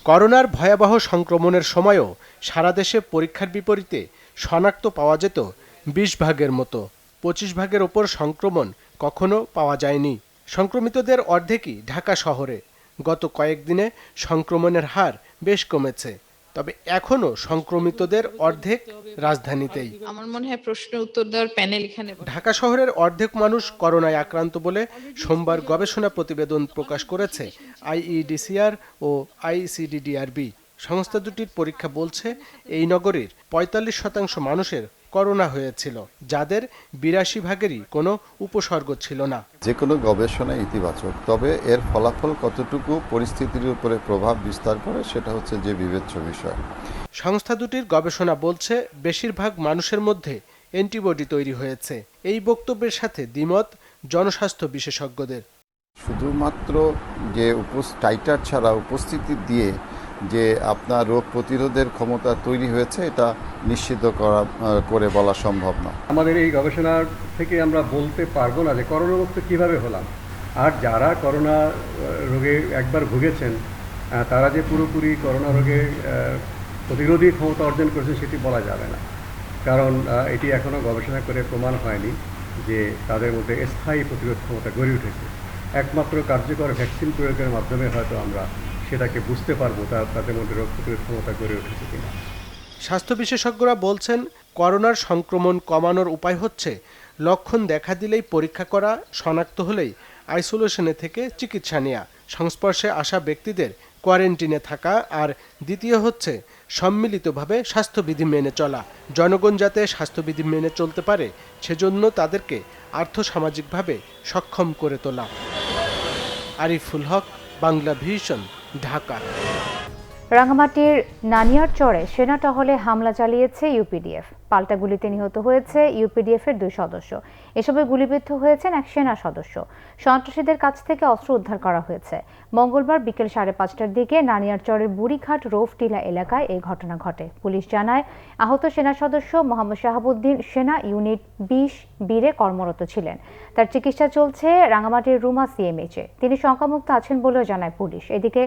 Speaker 4: করোনার ভয়াবহ সংক্রমণের সময়ও সারা দেশে পরীক্ষার বিপরীতে শনাক্ত পাওয়া যেত ২০ ভাগের মতো, ২৫ ভাগের ওপর সংক্রমণ কখনো পাওয়া যায়নি। সংক্রমিতদের অর্ধেকই ঢাকা শহরে। গত কয়েকদিনে সংক্রমণের হার বেশ কমেছে, তবে এখনো সংক্রমিতদের অর্ধেক রাজধানীতেই।
Speaker 5: আমার মনে হয় প্রশ্ন উত্তর দেওয়ার প্যানেল এখানে।
Speaker 4: ঢাকা শহরের অর্ধেক মানুষ করোনায় আক্রান্ত বলে সোমবার গবেষণা প্রতিবেদন প্রকাশ করেছে IEDCR ও ICDDRB। সংস্থা দুটির পরীক্ষা বলছে এই নগরীর ৪৫% মানুষের করোনা হয়েছিল, যাদের ৮২ ভাগেরই কোনো উপসর্গ ছিল না।
Speaker 6: যে কোনো গবেষণা ইতিবাচক, তবে এর ফলাফল কতটুকু পরিস্থিতির উপরে প্রভাব বিস্তার করে সেটা হচ্ছে যে বিবেচ্য বিষয়।
Speaker 4: সংস্থা দুটির গবেষণা বলছে বেশিরভাগ মানুষের মধ্যে অ্যান্টিবডি তৈরি হয়েছে। এই বক্তব্যের সাথে দ্বিমত জনস্বাস্থ্য বিশেষজ্ঞদের।
Speaker 6: শুধুমাত্র যে টাইটার ছাড়া উপস্থিতি দিয়ে যে আপনার রোগ প্রতিরোধের ক্ষমতা তৈরি হয়েছে এটা নিশ্চিত করে বলা সম্ভব না।
Speaker 7: আমাদের এই গবেষণার থেকে আমরা বলতে পারবো না যে করোনামুক্ত কিভাবে হলাম, আর যারা করোনা রোগে একবার ভুগেছেন তারা যে পুরোপুরি করোনা রোগে প্রতিরোধী ক্ষমতা অর্জন করেছেন সেটি বলা যাবে না, কারণ এটি এখনও গবেষণা করে প্রমাণ হয়নি যে তাদের মধ্যে স্থায়ী প্রতিরোধ ক্ষমতা গড়ে উঠেছে। একমাত্র কার্যকর ভ্যাকসিন প্রয়োগের মাধ্যমে হয়তো আমরা সেটাকে বুঝতে পারবো তাদের মধ্যে রোগ প্রতিরোধ ক্ষমতা গড়ে উঠেছে কিনা।
Speaker 4: স্বাস্থ্য বিশেষজ্ঞরা বলছেন করোনার সংক্রমণ কমানোর উপায় হচ্ছে লক্ষণ দেখা দিলেই পরীক্ষা করা, শনাক্ত হলেই আইসোলেশনে থেকে চিকিৎসা নেওয়া, সংস্পর্শে আসা ব্যক্তিদের কোয়ারেন্টিনে থাকা, আর দ্বিতীয় হচ্ছে সম্মিলিতভাবে স্বাস্থ্যবিধি মেনে চলা। জনগণ যাতে স্বাস্থ্যবিধি মেনে চলতে পারে সেজন্য তাদেরকে আর্থসামাজিকভাবে সক্ষম করে তোলা। আরিফুল হক, বাংলা ভিশন, ঢাকা।
Speaker 1: রাঙামাটির নানিয়ারচরে সেনা টহলে হামলা চালিয়েছে ইউপিডিএফ। পাল্টা গুলিতে নিহত হয়েছে ইউপিডিএফের 2 সদস্য। এসবে গুলিবিদ্ধ হয়েছেন এক সেনা সদস্য। সন্ত্রাসীদের কাছ থেকে অস্ত্র উদ্ধার করা হয়েছে। মঙ্গলবার বিকেল 5:30টার দিকে নানিয়ারচরের বুড়িঘাট রোফটিলা এলাকায় এই ঘটনা ঘটে। পুলিশ জানায় আহত সেনা সদস্য মোহাম্মদ শাহাবুদ্দিন সেনা ইউনিট 20 বীরে কর্মরত ছিলেন। তার চিকিৎসা চলছে রাঙামাটির রুমা সিএমএইচে। তিনি শঙ্কামুক্ত আছেন বলেও জানায় পুলিশ। এদিকে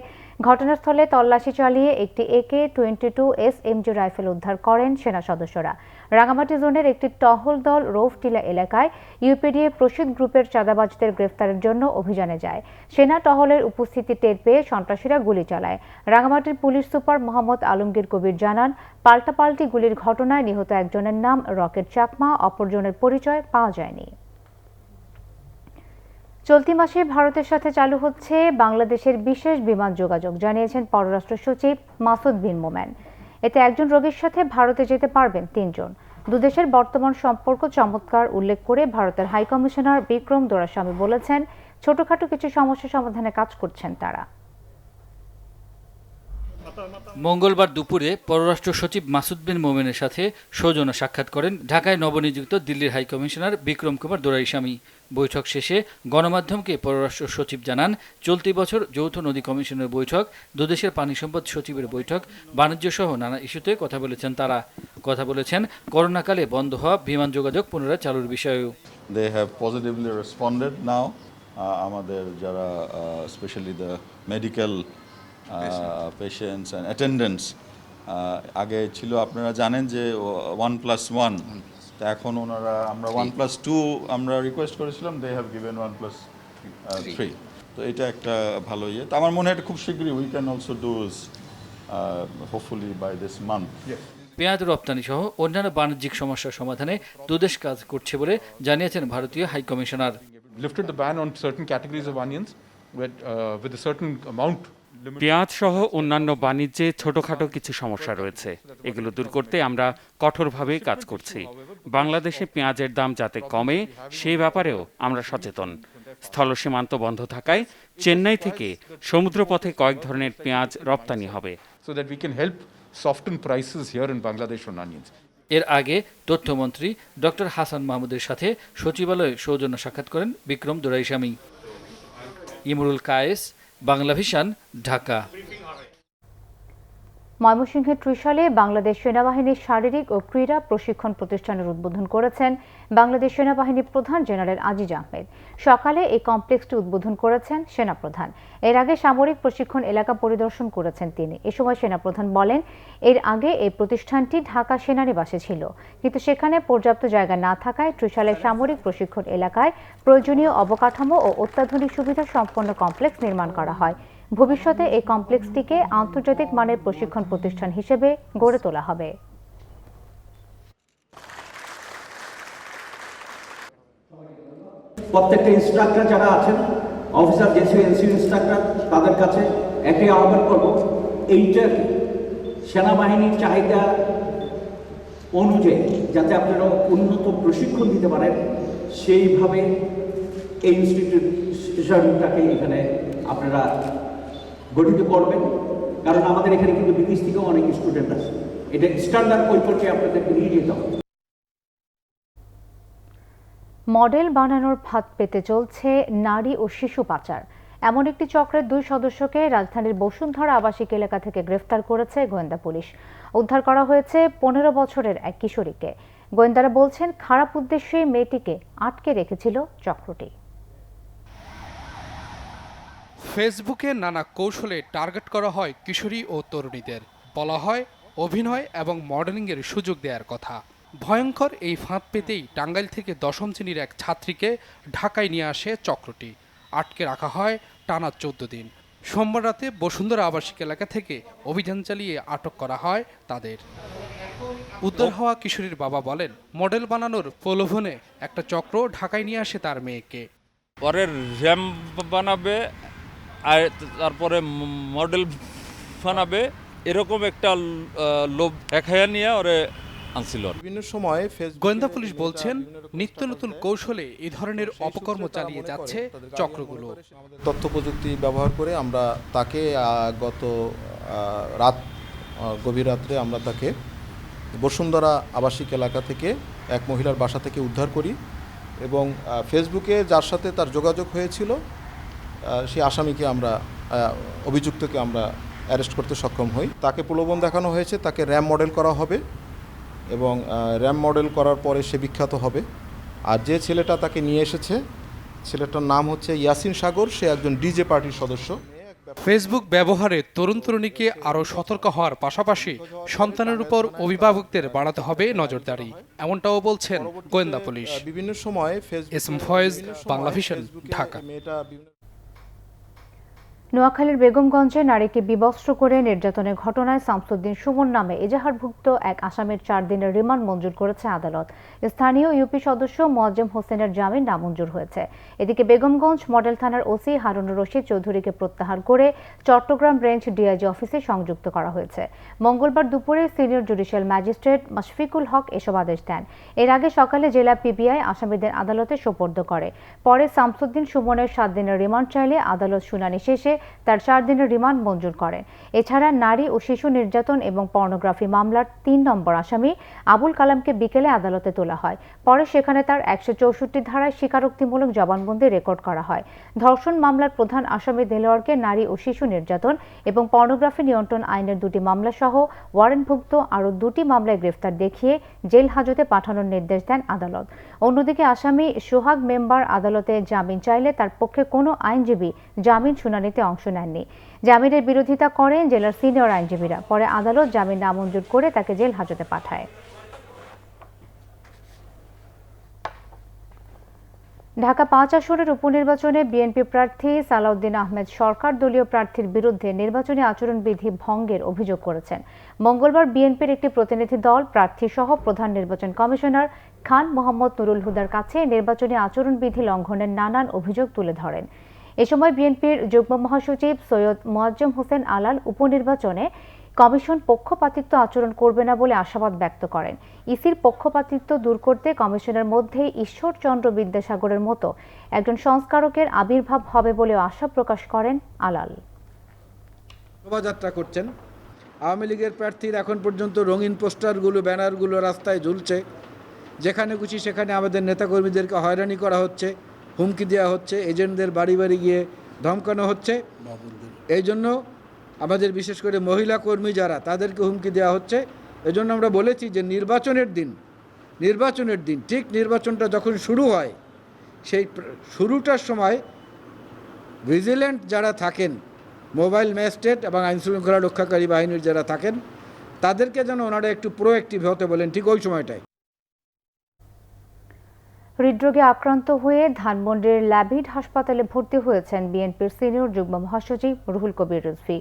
Speaker 1: ঘটনাস্থলে তল্লাশি চালিয়ে একটি AK-22 SMG রাইফেল উদ্ধার করেন সেনা সদস্যরা। রাঙামাটি জোনের একটি টহল দল রোফটিলা এলাকায় ইউপিডিএফ প্রসিদ্ধ গ্রুপের চাঁদাবাজদের গ্রেফতারের জন্য অভিযানে যায়। সেনা টহলের উপস্থিতি টের পেয়ে সন্ত্রাসীরা গুলি চালায়। রাঙামাটির পুলিশ সুপার মোহাম্মদ আলমগীর কবির জানান, পাল্টাপাল্টি গুলির ঘটনায় নিহত একজনের নাম রকেট চাকমা, অপরজনের পরিচয় পাওয়া যায়নি। চলতি মাসে ভারতের সাথে চালু হচ্ছে বাংলাদেশের বিশেষ বিমান যোগাযোগ, জানিয়েছেন পররাষ্ট্র সচিব মাসুদ বিন মোমেন। এতে একজন রোগীর সাথে ভারতে যেতে পারবেন 3 জন। দুদেশের বর্তমান সম্পর্ক চমৎকার উল্লেখ করে ভারতের হাই কমিশনার বিক্রম দোরাস্বামী বলেছেন, ছোটখাটো কিছু সমস্যা সমাধানে কাজ করছেন তারা।
Speaker 8: মঙ্গলবার দুপুরে পররাষ্ট্র সচিব মাসুদ বিন মোমেনের সাথে সৌজন্য সাক্ষাৎ করেন ঢাকায় নবনিযুক্ত দিল্লির হাই কমিশনার বিক্রম কুমার দোরাইস্বামী। বৈঠক শেষে গণমাধ্যমকে পররাষ্ট্র সচিব জানান, চলতি বছর যৌথ নদী কমিশনের বৈঠক, দুদেশের পানি সম্পদ সচিবের বৈঠক, বাণিজ্য সহ নানা ইস্যুতে কথা বলেছেন তারা। কথা বলেছেন করোনাকালে বন্ধ হওয়া বিমান যোগাযোগ পুনরায় চালুর বিষয়েও।
Speaker 9: They have positively responded now. আমাদের যারা specially the medical patients and attendants, আগে ছিল আপনারা জানেন যে 1+1, তো এখন ওনারা আমরা 1+2 আমরা রিকোয়েস্ট করেছিলাম, দে হ্যাভ গিভেন 1+3। তো এটা একটা ভালো ইয়ে। তো আমার মনে হয় এটা খুব শীঘ্রই we can also do hopefully by this month.
Speaker 8: পেঁয়াজ রপ্তানি সহ অন্যান্য বাণিজ্যিক সমস্যার সমাধানে দুদেশ কাজ করছে বলে জানিয়েছেন ভারতীয় high commissioner.
Speaker 10: Lifted the ban on certain categories of onions with a certain amount.
Speaker 11: পেঁয়াজ সহ অন্যান্য বাণিজ্যে ছোটখাটো কিছু সমস্যা রয়েছে, এগুলো দূর করতে আমরা কঠোরভাবে কাজ করছি। বাংলাদেশে পেঁয়াজের দাম যাতে কমে সেই ব্যাপারেও আমরা সচেতন। স্থল সীমান্ত বন্ধ থাকায় চেন্নাই থেকে সমুদ্রপথে কয়েক ধরনের পেঁয়াজ রপ্তানি হবে।
Speaker 10: So that we can help soften prices here in Bangladesh on onions.
Speaker 8: এর আগে তথ্যমন্ত্রী ডক্টর হাসান মাহমুদের সাথে সচিবালয়ে সৌজন্য সাক্ষাৎ করেন বিক্রম দোরাইস্বামী। ইমরুল কায়েস, বাংলা ভিশন, ঢাকা।
Speaker 1: ময়মনসিংহের ত্রিশালে বাংলাদেশ সেনাবাহিনীর শারীরিক ও ক্রীড়া প্রশিক্ষণ প্রতিষ্ঠানের উদ্বোধন করেছেন বাংলাদেশ সেনাবাহিনীর প্রধান জেনারেল আজিজ আহমেদ। সকালে এই কমপ্লেক্সটি উদ্বোধন করেছেন সেনাপ্রধান। এর আগে সামরিক প্রশিক্ষণ এলাকা পরিদর্শন করেছেন তিনি। এ সময় সেনাপ্রধান বলেন, এর আগে এই প্রতিষ্ঠানটি ঢাকা সেনানিবাসে ছিল, কিন্তু সেখানে পর্যাপ্ত জায়গা না থাকায় ত্রিশালের সামরিক প্রশিক্ষণ এলাকায় প্রয়োজনীয় অবকাঠামো ও অত্যাধুনিক সুবিধা সম্পন্ন কমপ্লেক্স নির্মাণ করা হয়। ভবিষ্যতে এই কমপ্লেক্সটিকে আন্তর্জাতিক মানের প্রশিক্ষণ প্রতিষ্ঠান হিসেবে গড়ে তোলা হবে।
Speaker 12: প্রত্যেকটা ইনস্ট্রাক্টর যারা আছেন, অফিসার, জেসিও, এনসিও ইনস্ট্রাক্টর, তাদের কাছে একটাই আহ্বান করব, এইটা সেনাবাহিনীর চাহিদা অনুযায়ী যাতে আপনারা উন্নত প্রশিক্ষণ দিতে পারেন, সেইভাবে এই ইনস্টিটিউশনটাকে এখানে আপনারা গঠিত করবেন। কারণ আমাদের এখানে কিন্তু বিদেশ থেকেও অনেক স্টুডেন্ট আছে, এটা স্ট্যান্ডার্ড বই পড়তে আপনাদেরকে নিয়ে যেতে হবে।
Speaker 1: মডেল বানানোর ফাঁদ পেতে চলছে নারী ও শিশু পাচার। এমন একটি চক্রের 2 সদস্যকে রাজধানীর বসুন্ধরা আবাসিক এলাকা থেকে গ্রেফতার করেছে গোয়েন্দা পুলিশ। উদ্ধার করা হয়েছে 15 বছরের এক কিশোরীকে। গোয়েন্দারা বলছেন, খারাপ উদ্দেশ্যে মেয়েটিকে আটকে রেখেছিল চক্রটি।
Speaker 13: ফেসবুকে নানা কৌশলে টার্গেট করা হয় কিশোরী ও তরুণীদের। বলা হয় অভিনয় এবং মডেলিংয়ের সুযোগ দেওয়ার কথা। ভয়ঙ্কর এই ফাঁদ পেতেই টাঙ্গাইল থেকে 10ম শ্রেণীর এক ছাত্রীকে ঢাকায় নিয়ে আসে চক্রটি। আটকে রাখা হয় টানা 14 দিন। সোমবার রাতে বসুন্ধরা আবাসিক এলাকা থেকে অভিযান চালিয়ে আটক করা হয় তাদের। উদ্ধার হওয়া কিশোরীর বাবা বলেন, মডেল বানানোর প্রলোভনে একটা চক্র ঢাকায় নিয়ে আসে তার মেয়েকে।
Speaker 14: পরে র্যাম বানাবে আর তারপরে মডেল বানাবে, এরকম একটা লোভ দেখাইয়া নিয়ে ওরে আনছিল।
Speaker 13: বিভিন্ন সময় গোয়েন্দা পুলিশ বলছেন, নিত্য নতুন কৌশলে এই ধরনের অপকর্ম চালিয়ে যাচ্ছে চক্রগুলো।
Speaker 15: তথ্য প্রযুক্তি ব্যবহার করে আমরা তাকে গত গভীর রাত্রে আমরা তাকে বসুন্ধরা আবাসিক এলাকা থেকে এক মহিলার বাসা থেকে উদ্ধার করি এবং ফেসবুকে যার সাথে তার যোগাযোগ হয়েছিল সেই আসামিকে আমরা অভিযুক্তকে আমরা অ্যারেস্ট করতে সক্ষম হই। তাকে প্রলোভন দেখানো হয়েছে, তাকে র্যাম মডেল করা হবে এবং র্যাম মডেল করার পরে সে বিখ্যাত হবে। আর যে ছেলেটা তাকে নিয়ে এসেছে, ছেলেটার নাম হচ্ছে ইয়াসিন সাগর, সে একজন ডিজে পার্টির সদস্য।
Speaker 13: ফেসবুক ব্যবহারে তরুণ তরুণীকে আরও সতর্ক হওয়ার পাশাপাশি সন্তানের উপর অভিভাবকদের বাড়াতে হবে নজরদারি, এমনটাও বলছেন গোয়েন্দা পুলিশ।
Speaker 15: বিভিন্ন সময়
Speaker 13: এসএম ফয়েজ, বাংলা ভিশন, ঢাকা।
Speaker 1: নোয়াখালীর বেগমগঞ্জে নারীকে বিবস্ত্র করে নির্যাতনের ঘটনায় শামসুদ্দিন সুমন নামে এজাহারভুক্ত এক আসামির 4 দিনের রিমান্ড মঞ্জুর করেছে আদালত। স্থানীয় ইউপি সদস্য মোয়াজ্জেম হোসেনের জামিন নামঞ্জুর হয়েছে। এদিকে বেগমগঞ্জ মডেল থানার ওসি হারুনুর রশিদ চৌধুরীকে প্রত্যাহার করে চট্টগ্রাম রেঞ্জ ডিআইজি অফিসে সংযুক্ত করা হয়েছে। মঙ্গলবার দুপুরে সিনিয়র জুডিশিয়াল ম্যাজিস্ট্রেট মাশফিকুল হক এসব আদেশ দেন। এর আগে সকালে জেলা পিবিআই আসামিদের আদালতে সোপর্দ করে। পরে শামসুদ্দিন সুমনের 7 দিনের রিমান্ড চাইলে আদালত শুনানি শেষে তার 4 দিনের রিমান্ড মঞ্জুর করেন। এছাড়া নারী ও শিশু নির্যাতন এবং পর্নোগ্রাফি মামলার 3 নম্বর আসামি আবুল কালামকে বিকেলে আদালতে তোলা হয়। পরে সেখানে তার 164 ধারায় স্বীকারোক্তিমূলক জবানবন্দি রেকর্ড করা হয়। ধর্ষণ মামলার প্রধান আসামি দেলোয়ারকে নারী ও শিশু নির্যাতন এবং পর্নোগ্রাফি নিয়ন্ত্রণ আইনের 2টি মামলা সহ ওয়ারেন্টভুক্ত আরও 2টি মামলায় গ্রেফতার দেখিয়ে জেল হাজতে পাঠানোর নির্দেশ দেন আদালত। অন্যদিকে আসামি সোহাগ মেম্বার আদালতে জামিন চাইলে তার পক্ষে কোনো আইনজীবী জামিন শুনানিতে অংশ নেননি। জামিনের বিরোধিতা করেন জেলার সিনিয়র আইনজীবীরা। পরে আদালত জামিন নামঞ্জুর করে তাকে জেল হাজতে পাঠায়। ঢাকা 5 আসনের উপনির্বাচনে বিএনপি প্রার্থী সালাউদ্দিন আহমেদ সরকার দলীয় প্রার্থীর বিরুদ্ধে নির্বাচনী আচরণবিধি ভঙ্গের অভিযোগ করেছেন। মঙ্গলবার বিএনপির একটি প্রতিনিধি দল প্রার্থী সহ প্রধান নির্বাচন কমিশনার খান মোহাম্মদ নুরুল হুদার কাছে নির্বাচনী আচরণবিধি লঙ্ঘনের নানান অভিযোগ তুলে ধরেন। এ সময় বিএনপির যুগ্ম মহাসচিব সৈয়দ মোয়াজ্জেম হোসেন আলাল উপনির্বাচনে কমিশন পক্ষপাতিত্ব আচরণ করবে না বলে আশাবাদ ব্যক্ত করেন। ইসির পক্ষপাতিত্ব দূর করতে কমিশনের মধ্যে ঈশ্বরচন্দ্র বিদ্যাসাগরের মতো একজন সংস্কারকের আবির্ভাব হবে বলেও আশা প্রকাশ করেন আলাল।
Speaker 16: শোভাযাত্রা করছেন, আওয়ামী লীগের প্রার্থীর এখন পর্যন্ত রঙিন পোস্টারগুলো, ব্যানারগুলো রাস্তায় ঝুলছে। যেখানে খুশি সেখানে আমাদের নেতাকর্মীদেরকে হয়রানি করা হচ্ছে, হুমকি দেওয়া হচ্ছে, এজেন্টদের বাড়ি বাড়ি গিয়ে ধমকানো হচ্ছে। এই জন্য আমাদের বিশেষ করে মহিলা কর্মী যারা, তাদেরকে হুমকি দেওয়া হচ্ছে। এজন্য আমরা বলেছি যে নির্বাচনের দিন ঠিক নির্বাচনটা যখন শুরু হয়, সেই শুরুটার সময় ভিজিল্যান্ট যারা থাকেন, মোবাইল ম্যাজিস্ট্রেট এবং আইনশৃঙ্খলা রক্ষাকারী বাহিনীর যারা থাকেন, তাদেরকে যেন ওনারা একটু প্রোঅ্যাক্টিভ হতে বলেন ঠিক ওই সময়টায়।
Speaker 1: হৃদরোগে আক্রান্ত হয়ে ধানমন্ডির ল্যাবিড হাসপাতালে ভর্তি হয়েছেন বিএনপির সিনিয়র যুগ্ম মহাসচিব রুহুল কবির রিজভী।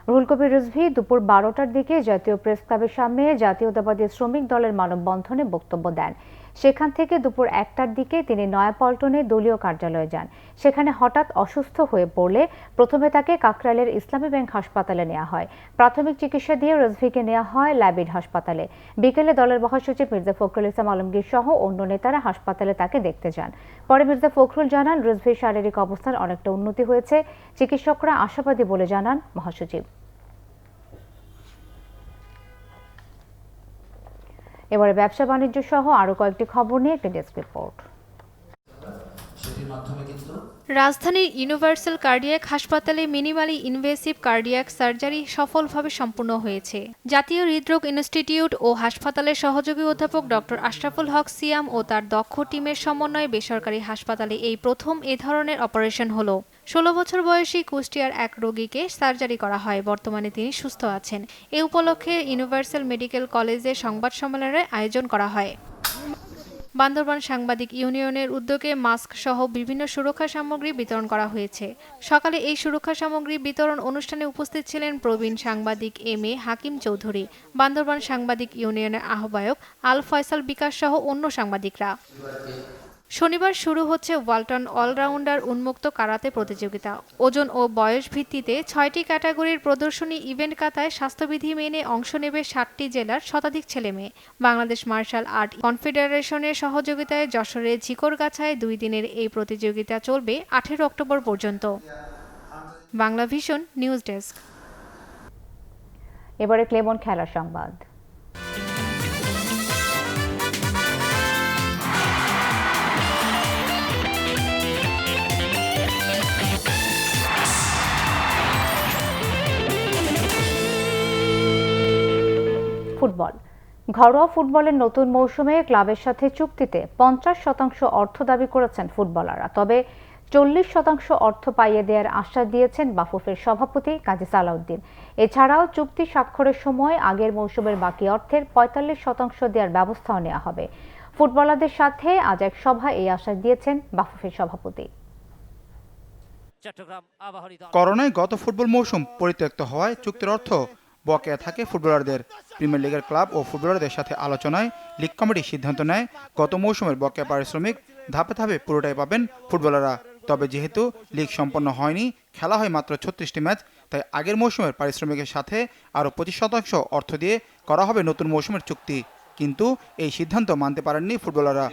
Speaker 1: রুহুল কবির রিজভী দুপুর 12টার দিকে জাতীয় প্রেস ক্লাবের সামনে জাতীয়তাবাদী শ্রমিক দলের মানববন্ধনে বক্তব্য দেন। সেখান থেকে দুপুর 1টার দিকে তিনি নয়াপল্টনে দলীয় কার্যালয়ে যান। সেখানে হঠাৎ অসুস্থ হয়ে পড়লে প্রথমে তাকে কাকরাইলের ইসলামী ব্যাংক হাসপাতালে নেওয়া হয়। প্রাথমিক চিকিৎসা দিয়ে রিজভীকে নেওয়া হয় ল্যাবিড হাসপাতালে। বিকেলে দলের মহাসচিব মির্জা ফখরুল ইসলাম আলমগীর সহ অন্য নেতারা হাসপাতালে তাকে দেখতে যান। পরে মির্জা ফখরুল জানান, রিজভীর শারীরিক অবস্থার অনেকটা উন্নতি হয়েছে। চিকিৎসকরা আশাবাদী বলে জানান মহাসচিব। এবারে ব্যবসা বাণিজ্য সহ আরো কয়েকটি খবর নিয়ে একটি ডেস্ক রিপোর্ট।
Speaker 2: রাজধানীর ইউনিভার্সাল কার্ডিয়াক হাসপাতালে মিনিমালি ইনভেসিভ কার্ডিয়াক সার্জারি সফলভাবে সম্পূর্ণ হয়েছে। জাতীয় হৃদরোগ ইনস্টিটিউট ও হাসপাতালের সহযোগী অধ্যাপক ডক্টর আশরাফুল হক সিয়াম ও তার দক্ষ টিমের সমন্বয়ে বেসরকারি হাসপাতালে এই প্রথম এ ধরনের অপারেশন হলো। 16 বছর বয়সী কুষ্টিয়ার এক রোগীকে সার্জারি করা হয়। বর্তমানে তিনি সুস্থ আছেন। এ উপলক্ষে ইউনিভার্সাল মেডিকেল কলেজে সংবাদ সম্মেলনের আয়োজন করা হয়। বান্দরবান সাংবাদিক ইউনিয়নের উদ্যোগে মাস্ক সহ বিভিন্ন সুরক্ষা সামগ্রী বিতরণ করা হয়েছে। সকালে এই সুরক্ষা সামগ্রী বিতরণ অনুষ্ঠানে উপস্থিত ছিলেন প্রবীণ সাংবাদিক এম.এ. হাকিম চৌধুরী, বান্দরবান সাংবাদিক ইউনিয়নের আহ্বায়ক আল ফয়সাল বিকাশ সহ অন্য সাংবাদিকরা। শনিবার শুরু হচ্ছে ওয়ালটন অলরাউন্ডার উন্মুক্ত কারাতে প্রতিযোগিতা। ওজন ও বয়স ভিত্তিতে 6টি ক্যাটাগরির প্রদর্শনী ইভেন্ট কাতায় স্বাস্থ্যবিধি মেনে অংশ নেবে 7টি জেলার শতাধিক ছেলেমেয়ে। বাংলাদেশ মার্শাল আর্ট কনফেডারেশনের সহযোগিতায় যশোরের ঝিকরগাছায় 2 দিনের এই প্রতিযোগিতা চলবে 18 অক্টোবর পর্যন্ত। Bangla vision news desk.
Speaker 1: এবারে ক্লেমন খেলার সংবাদ। ফুটবল। ঘরোয়া ফুটবলের নতুন মৌসুমে ক্লাবের সাথে চুক্তিতে 50% অর্থ দাবি করেছেন ফুটবলাররা। তবে 40% অর্থ পাইয়ে দেওয়ার আশ্বাস দিয়েছেন বাফুফের সভাপতি কাজী সালাউদ্দিন। এছাড়াও চুক্তি স্বাক্ষরের সময় আগের মৌসুমের বাকি অর্থের 45% দেওয়ার ব্যবস্থাও নেওয়া হবে। ফুটবলারদের সাথে আজ এক সভায় এই আশ্বাস দিয়েছেন বাফুফের সভাপতি।
Speaker 3: করোনায় গত ফুটবল মৌসুম পরিত্যক্ত হওয়ায় চুক্তির অর্থ বকেয়া থাকে ফুটবলারদের। প্রিমিয়ার লিগের ক্লাব ও ফুটবলারদের সাথে আলোচনায় লিগ কমিটি সিদ্ধান্ত নেয় গত মৌসুমের বকেয়া পারিশ্রমিক ধাপে ধাপে পুরোটাই পাবেন ফুটবলাররা। তবে যেহেতু লিগ সম্পন্ন হয়নি, খেলা হয় মাত্র 36টি ম্যাচ, তাই আগের মৌসুমের পারিশ্রমিকের সাথে আরও 25% অর্থ দিয়ে করা হবে নতুন মৌসুমের চুক্তি। কিন্তু এই সিদ্ধান্ত মানতে পারেননি ফুটবলাররা।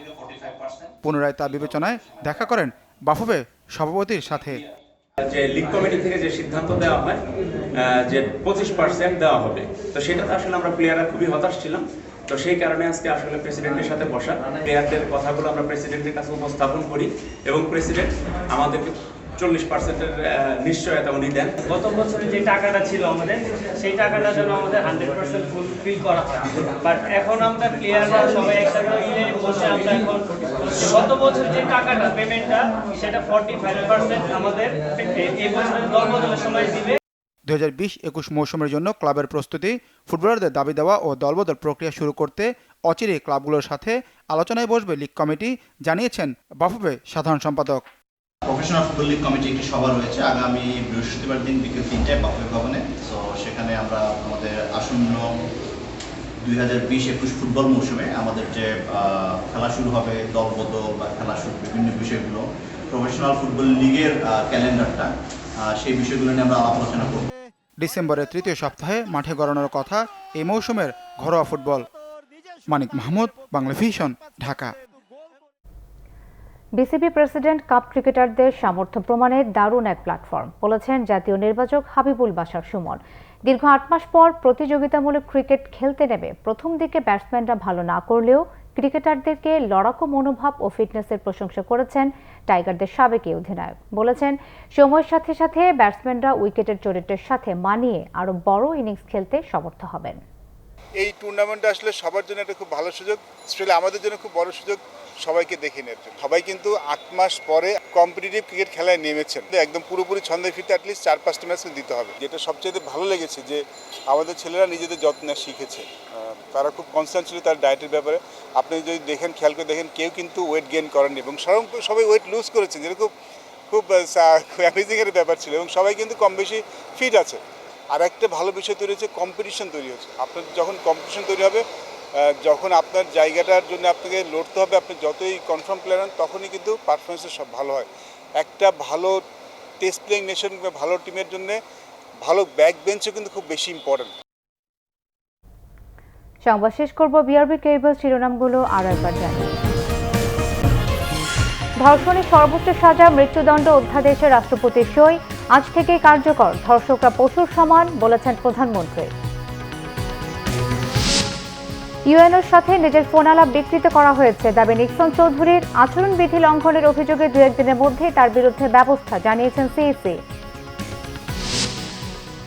Speaker 3: পুনরায় তা বিবেচনায় দেখা করেন বাফুফে সভাপতির সাথে।
Speaker 17: যে লিগ কমিটি থেকে যে সিদ্ধান্ত দেওয়া হয় যে 25% দেওয়া হবে, তো সেটাতে আসলে আমরা প্লেয়াররা খুবই হতাশ ছিলাম। তো সেই কারণে আজকে আসলে প্রেসিডেন্টের সাথে বসা, প্লেয়ারদের কথাগুলো আমরা প্রেসিডেন্টের কাছে উপস্থাপন করি এবং প্রেসিডেন্ট আমাদেরকে 40%-এর নিশ্চয়তা উনি দেন।
Speaker 18: গত বছরে যে টাকাটা ছিল আমাদের, সেই টাকাটা যেন আমাদের 100% ফুলফিল করা হয়। বাট এখন আমরা প্লেয়াররা সবাই একসাথে মিলে বসে আমরা এখন গত বছর যে টাকাটা পেমেন্টটা সেটা 45% আমাদের এই বছরের দলবদলের সময় দিবে।
Speaker 3: 2020-21 মৌসুমের জন্য ক্লাবের প্রস্তুতি, ফুটবলারদের দাবি দেওয়া ও দলবদল প্রক্রিয়া শুরু করতে অচিরেই ক্লাবগুলোর সাথে আলোচনায় বসবে লিগ কমিটি, জানিয়েছেন বাফুফে সাধারণ সম্পাদক।
Speaker 19: প্রফেশনাল ফুটবল লিগ কমিটি একটি সভা রয়েছে আগামী বৃহস্পতিবার দিন বিকেল 3টায় বাফুফে ভবনে। তো সেখানে আমরা আমাদের আসন্ন 2020-21 ফুটবল মৌসুমে আমাদের যে খেলা শুরু হবে, দলবদল বা খেলা শুরু বিভিন্ন বিষয়গুলো, প্রফেশনাল ফুটবল লিগের ক্যালেন্ডারটা, সেই বিষয়গুলো নিয়ে আমরা আলাপ আলোচনা করব।
Speaker 3: ডিসেম্বরের 3য় সপ্তাহে মাঠে গড়ানোর কথা এই মৌসুমের ঘরোয়া football. Manik Mahmud, Bangla Vision, Dhaka.
Speaker 1: BCB president cup ক্রিকেটারদের সামর্থ্য প্রমাণে দারুণ এক প্ল্যাটফর্ম, বলেছেন জাতীয় নির্বাচক হাবিবুল বাশার সুমন। দীর্ঘ 8 মাস পর প্রতিযোগিতামূলক ক্রিকেট খেলতে নেমে প্রথম দিকে ব্যাটসম্যানরা ভালো না করলেও ক্রিকেটারদেরকে লড়াকু মনোভাব ও ফিটনেসের প্রশংসা করেছেন টাইগারদের সাবেক এই অধিনায়ক। বলেছেন, সময়ের সাথে সাথে ব্যাটসম্যানরা উইকেটের চরিত্রের সাথে মানিয়ে আরো বড় ইনিংস খেলতে সমর্থ হবেন।
Speaker 20: এই টুর্নামেন্টটা আসলে সবার জন্য একটা খুব ভালো সুযোগ, স্পেশালি আমাদের জন্য খুব বড় সুযোগ সবাইকে দেখে নেওয়ার জন্য। সবাই কিন্তু 8 মাস পরে কম্পিটিটিভ ক্রিকেট খেলায় নেমেছেন, একদম পুরোপুরি ছন্দে ফিরতে অ্যাটলিস্ট 4-5টা ম্যাচ দিতে হবে। যেটা সবচেয়ে ভালো লেগেছে যে আমাদের ছেলেরা নিজেদের যত্ন শিখেছে, তারা খুব কনসার্ন ছিল তার ডায়েটের ব্যাপারে। আপনি যদি দেখেন, খেয়াল করে দেখেন, কেউ কিন্তু ওয়েট গেইন করেননি এবং সবাই ওয়েট লুজ করেছেন, যেটা খুব অ্যামেজিংয়ের ব্যাপার ছিল এবং সবাই কিন্তু কম বেশি ফিট আছে। আর একটা ভালো বিষয় তৈরি হচ্ছে, কম্পিটিশন তৈরি হচ্ছে। আপনার যখন কম্পিটিশন তৈরি হবে, যখন আপনার জায়গাটার জন্য আপনাকে লড়তে হবে, আপনি যতই কনফার্ম প্লেয়ার হন তখনই কিন্তু পারফরমেন্সের সব ভালো হয়। একটা ভালো টেস্ট প্লেইং নেশন বা ভালো টিমের জন্য ভালো ব্যাক বেঞ্চও কিন্তু খুব বেশি ইম্পর্টেন্ট।
Speaker 1: সংবাদ শেষ করব বিআরবি কেবল শিরোনামগুলো আর একবার জানিয়ে। ধর্ষণের সর্বোচ্চ সাজা মৃত্যুদণ্ড অধ্যাদেশে রাষ্ট্রপতির সই, আজ থেকে কার্যকর। ধর্ষকরা পশুর সমান, বলেছেন প্রধানমন্ত্রী। ইউএনওর সাথে নিজের ফোন আলাপ বিকৃত করা হয়েছে, দাবি নিক্সন চৌধুরীর। আচরণবিধি লঙ্ঘনের অভিযোগে 2-1 দিনের মধ্যে তার বিরুদ্ধে ব্যবস্থা, জানিয়েছেন সিইসি।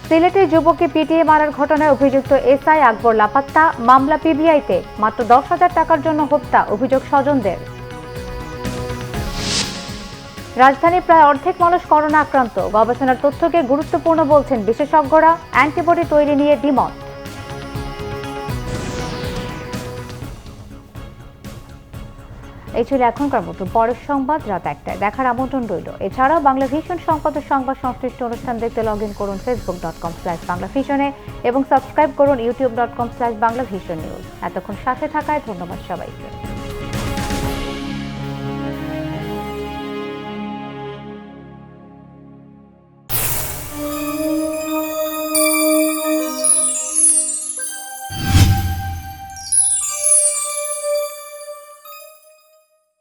Speaker 1: সিলেটে যুবককে পিটিয়ে মারার ঘটনায় অভিযুক্ত এসআই আকবর লাপাত্তা, মামলা পিবিআইতে। মাত্র 10,000 টাকার জন্য হত্যা, অভিযোগ স্বজনদের। রাজধানীর প্রায় অর্ধেক মানুষ করোনা আক্রান্ত, গবেষণার তথ্যকে গুরুত্বপূর্ণ বলছেন বিশেষজ্ঞরা। অ্যান্টিবডি তৈরি নিয়ে দ্বিমত। এই ছিল এখনকার মতো। পরের সংবাদ রাত 1টায় দেখার আমন্ত্রণ রইল। এছাড়াও বাংলা ভিশন সংবাদের সংবাদ সংশ্লিষ্ট অনুষ্ঠান দেখতে লগ ইন করুন facebook.com/বাংলাভিশনে এবং সাবস্ক্রাইব করুন youtube.com/বাংলাভিশন নিউজ। এতক্ষণ সাথে থাকায় ধন্যবাদ সবাইকে।